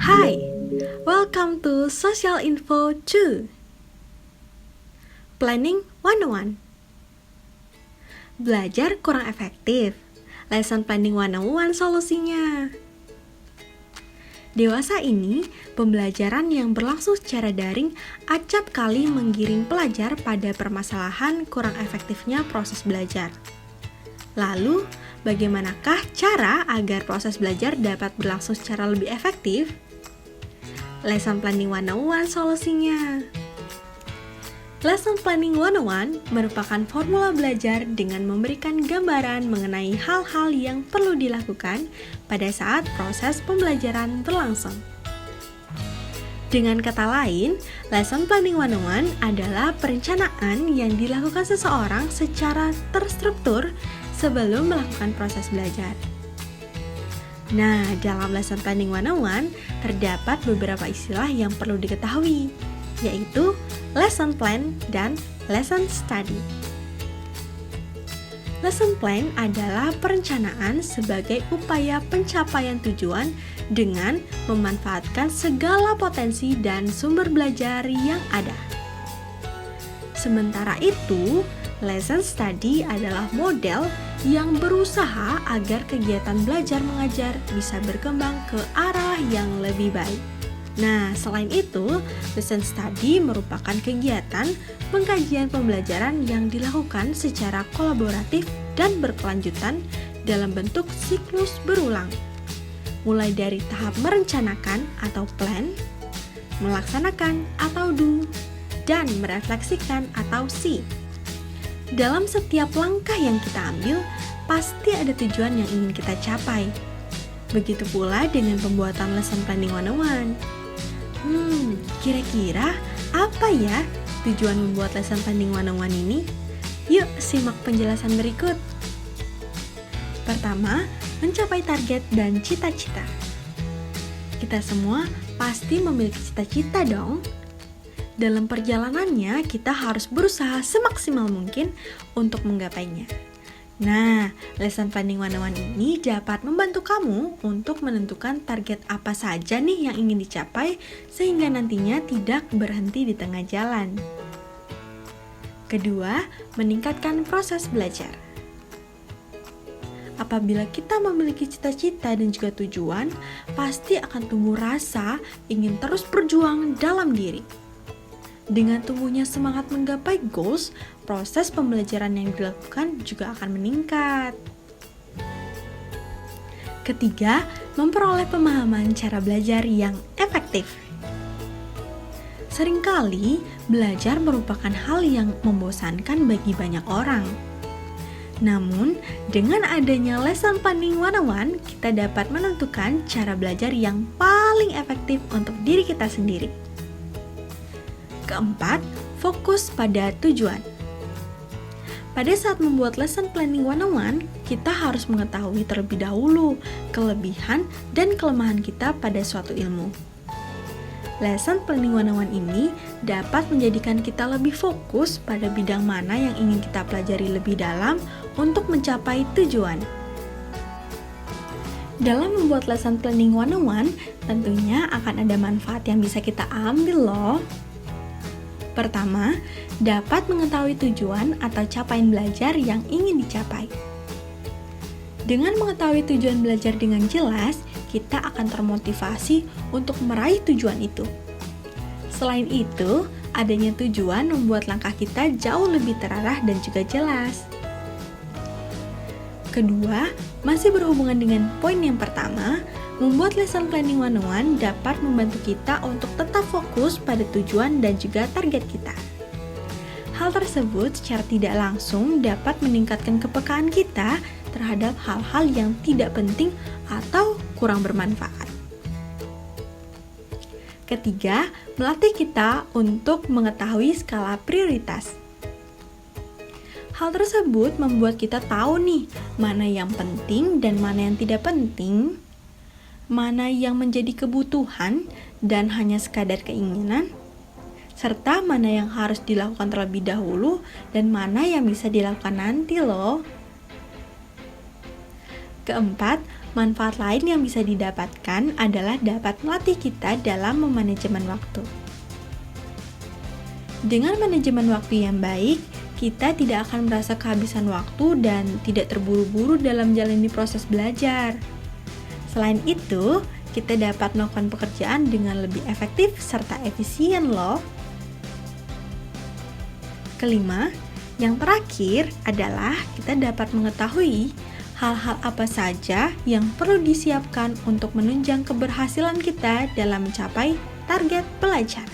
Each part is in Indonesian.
Hi, welcome to Social Info 2 Planning 101. Belajar kurang efektif. Lesson Planning 101 solusinya. Dewasa ini, pembelajaran yang berlangsung secara daring acap kali menggiring pelajar pada permasalahan kurang efektifnya proses belajar. Lalu, bagaimanakah cara agar proses belajar dapat berlangsung secara lebih efektif? Lesson Planning 101 solusinya. Lesson Planning 101 merupakan formula belajar dengan memberikan gambaran mengenai hal-hal yang perlu dilakukan pada saat proses pembelajaran berlangsung. Dengan kata lain, Lesson Planning 101 adalah perencanaan yang dilakukan seseorang secara terstruktur sebelum melakukan proses belajar. Nah, dalam Lesson Planning 101 terdapat beberapa istilah yang perlu diketahui, yaitu lesson plan dan lesson study. Lesson plan adalah perencanaan sebagai upaya pencapaian tujuan dengan memanfaatkan segala potensi dan sumber belajar yang ada. Sementara itu, lesson study adalah model yang berusaha agar kegiatan belajar mengajar bisa berkembang ke arah yang lebih baik. Nah, selain itu, lesson study merupakan kegiatan pengkajian pembelajaran yang dilakukan secara kolaboratif dan berkelanjutan dalam bentuk siklus berulang. Mulai dari tahap merencanakan atau plan, melaksanakan atau do, dan merefleksikan atau see. Dalam setiap langkah yang kita ambil, pasti ada tujuan yang ingin kita capai. Begitu pula dengan pembuatan Lesson Planning 101. Kira-kira apa ya tujuan membuat Lesson Planning 101 ini? Yuk simak penjelasan berikut. Pertama, mencapai target dan cita-cita. Kita semua pasti memiliki cita-cita dong. Dalam perjalanannya, kita harus berusaha semaksimal mungkin untuk menggapainya. Nah, Lesson Planning 101 ini dapat membantu kamu untuk menentukan target apa saja nih yang ingin dicapai sehingga nantinya tidak berhenti di tengah jalan. Kedua, meningkatkan proses belajar. Apabila kita memiliki cita-cita dan juga tujuan, pasti akan tumbuh rasa ingin terus berjuang dalam diri. Dengan tumbuhnya semangat menggapai goals, proses pembelajaran yang dilakukan juga akan meningkat. Ketiga, memperoleh pemahaman cara belajar yang efektif. Seringkali, belajar merupakan hal yang membosankan bagi banyak orang. Namun, dengan adanya Lesson Planning 101, kita dapat menentukan cara belajar yang paling efektif untuk diri kita sendiri. Keempat, fokus pada tujuan. Pada saat membuat Lesson Planning 101, kita harus mengetahui terlebih dahulu kelebihan dan kelemahan kita pada suatu ilmu. Lesson Planning 101 ini dapat menjadikan kita lebih fokus pada bidang mana yang ingin kita pelajari lebih dalam untuk mencapai tujuan. Dalam membuat Lesson Planning 101, tentunya akan ada manfaat yang bisa kita ambil loh. Pertama, dapat mengetahui tujuan atau capaian belajar yang ingin dicapai. Dengan mengetahui tujuan belajar dengan jelas, kita akan termotivasi untuk meraih tujuan itu. Selain itu, adanya tujuan membuat langkah kita jauh lebih terarah dan juga jelas. Kedua, masih berhubungan dengan poin yang pertama, membuat Lesson Planning 101 dapat membantu kita untuk tetap fokus pada tujuan dan juga target kita. Hal tersebut secara tidak langsung dapat meningkatkan kepekaan kita terhadap hal-hal yang tidak penting atau kurang bermanfaat. Ketiga, melatih kita untuk mengetahui skala prioritas. Hal tersebut membuat kita tahu nih, mana yang penting dan mana yang tidak penting, mana yang menjadi kebutuhan dan hanya sekadar keinginan, serta mana yang harus dilakukan terlebih dahulu dan mana yang bisa dilakukan nanti loh. Keempat, Manfaat lain yang bisa didapatkan adalah dapat melatih kita dalam memanajemen waktu. Dengan manajemen waktu yang baik, kita tidak akan merasa kehabisan waktu dan tidak terburu-buru dalam menjalani proses belajar. Selain itu, kita dapat melakukan pekerjaan dengan lebih efektif serta efisien loh. Kelima, yang terakhir adalah kita dapat mengetahui hal-hal apa saja yang perlu disiapkan untuk menunjang keberhasilan kita dalam mencapai target belajar.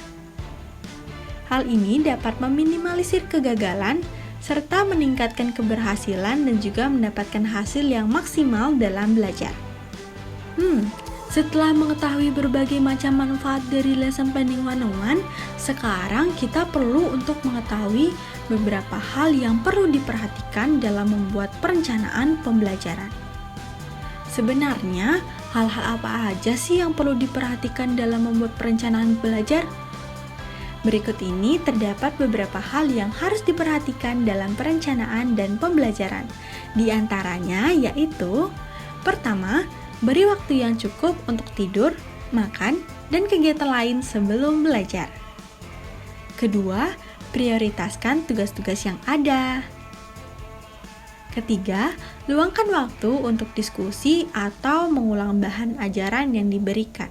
Hal ini dapat meminimalisir kegagalan serta meningkatkan keberhasilan dan juga mendapatkan hasil yang maksimal dalam belajar. Setelah mengetahui berbagai macam manfaat dari Lesson Planning 101, sekarang kita perlu untuk mengetahui beberapa hal yang perlu diperhatikan dalam membuat perencanaan pembelajaran. Sebenarnya, hal-hal apa aja sih yang perlu diperhatikan dalam membuat perencanaan belajar? Berikut ini terdapat beberapa hal yang harus diperhatikan dalam perencanaan dan pembelajaran. Di antaranya yaitu, pertama, beri waktu yang cukup untuk tidur, makan, dan kegiatan lain sebelum belajar. Kedua, prioritaskan tugas-tugas yang ada. Ketiga, luangkan waktu untuk diskusi atau mengulang bahan ajaran yang diberikan.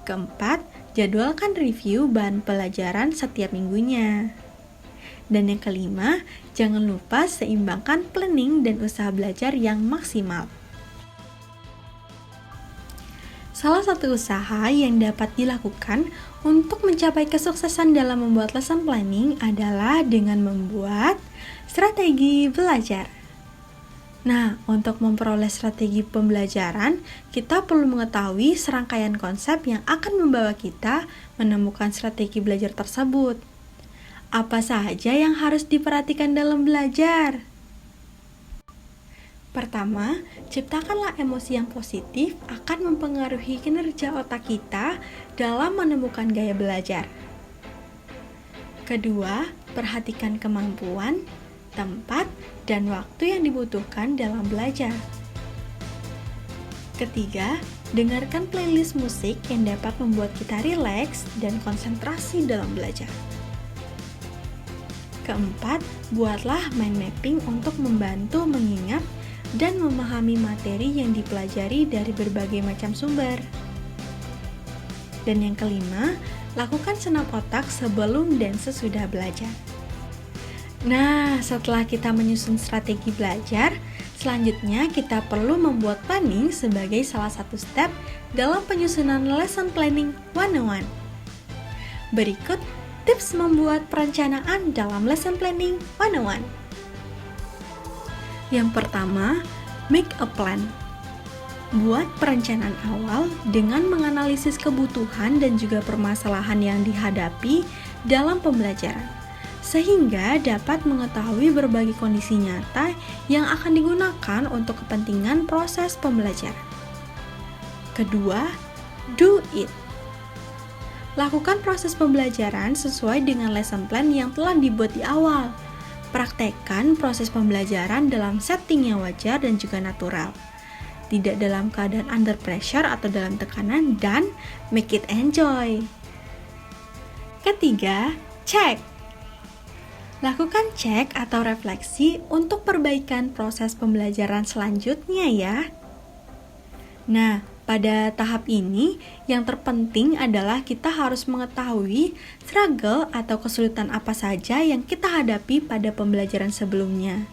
Keempat, jadwalkan review bahan pelajaran setiap minggunya. Dan yang kelima, jangan lupa seimbangkan planning dan usaha belajar yang maksimal. Salah satu usaha yang dapat dilakukan untuk mencapai kesuksesan dalam membuat lesson planning adalah dengan membuat strategi belajar. Nah, untuk memperoleh strategi pembelajaran, kita perlu mengetahui serangkaian konsep yang akan membawa kita menemukan strategi belajar tersebut. Apa saja yang harus diperhatikan dalam belajar? Pertama, ciptakanlah emosi yang positif akan mempengaruhi kinerja otak kita dalam menemukan gaya belajar. Kedua, perhatikan kemampuan, tempat, dan waktu yang dibutuhkan dalam belajar. Ketiga, dengarkan playlist musik yang dapat membuat kita rileks dan konsentrasi dalam belajar. Keempat, buatlah mind mapping untuk membantu mengingat dan memahami materi yang dipelajari dari berbagai macam sumber. Dan yang kelima, lakukan senam otak sebelum dan sesudah belajar. Nah, setelah kita menyusun strategi belajar, selanjutnya kita perlu membuat planning sebagai salah satu step dalam penyusunan Lesson Planning 101. Berikut tips membuat perencanaan dalam Lesson Planning 101. Yang pertama, make a plan. Buat perencanaan awal dengan menganalisis kebutuhan dan juga permasalahan yang dihadapi dalam pembelajaran, sehingga dapat mengetahui berbagai kondisi nyata yang akan digunakan untuk kepentingan proses pembelajaran. Kedua, do it. Lakukan proses pembelajaran sesuai dengan lesson plan yang telah dibuat di awal. Praktekkan proses pembelajaran dalam setting yang wajar dan juga natural, tidak dalam keadaan under pressure atau dalam tekanan, dan make it enjoy. Ketiga, cek. Lakukan cek atau refleksi untuk perbaikan proses pembelajaran selanjutnya ya. Nah, pada tahap ini, yang terpenting adalah kita harus mengetahui struggle atau kesulitan apa saja yang kita hadapi pada pembelajaran sebelumnya.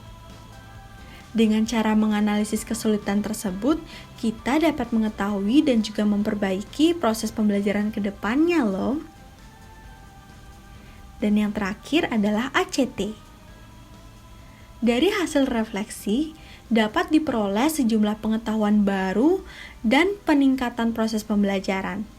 Dengan cara menganalisis kesulitan tersebut, kita dapat mengetahui dan juga memperbaiki proses pembelajaran ke depannya loh. Dan yang terakhir adalah ACT. Dari hasil refleksi, dapat diperoleh sejumlah pengetahuan baru dan peningkatan proses pembelajaran.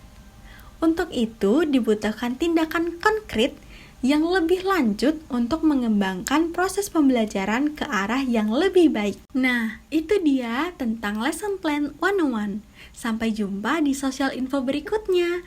Untuk itu, dibutuhkan tindakan konkret yang lebih lanjut untuk mengembangkan proses pembelajaran ke arah yang lebih baik. Nah, itu dia tentang Lesson Plan 101. Sampai jumpa di sosial info berikutnya.